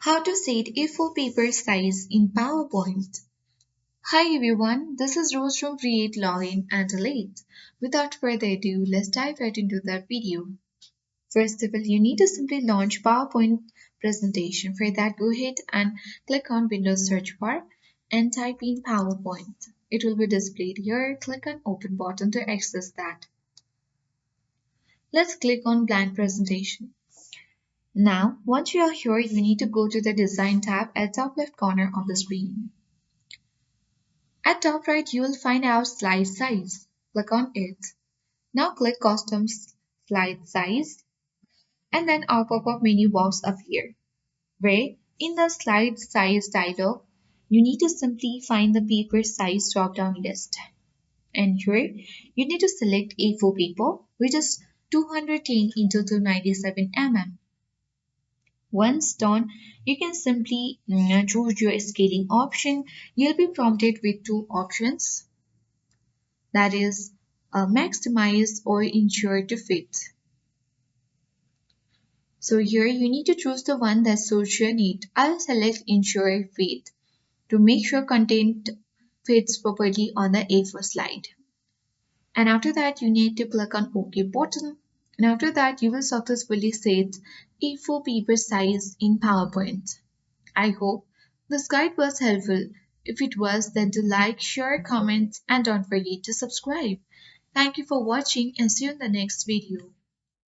How to set A4 paper size in PowerPoint. Hi everyone, this is Rose from Create Login and Delete. Without further ado, let's dive right into that video. First of all, you need to simply launch PowerPoint presentation. For that, go ahead and click on Windows search bar and type in PowerPoint. It will be displayed here. Click on Open button to access that. Let's click on Blank Presentation. Now, once you are here, you need to go to the Design tab at top left corner of the screen. At top right, you will find our slide size. Click on it. Now click Custom Slide Size and then our pop-up menu box appear. Where in the Slide Size dialog, you need to simply find the paper size drop-down list. And here, you need to select A4 paper, which is 210 into 297 mm. Once done, you can simply choose your scaling option. You'll be prompted with two options, that is maximize or ensure to fit. So here you need to choose the one that suits your need. I'll select ensure fit to make sure content fits properly on the A4 slide. And after that you need to click on OK button. And after that you will successfully set A4 paper size in PowerPoint. I hope this guide was helpful. If it was, then do like, share, comment, and don't forget to subscribe. Thank you for watching and see you in the next video.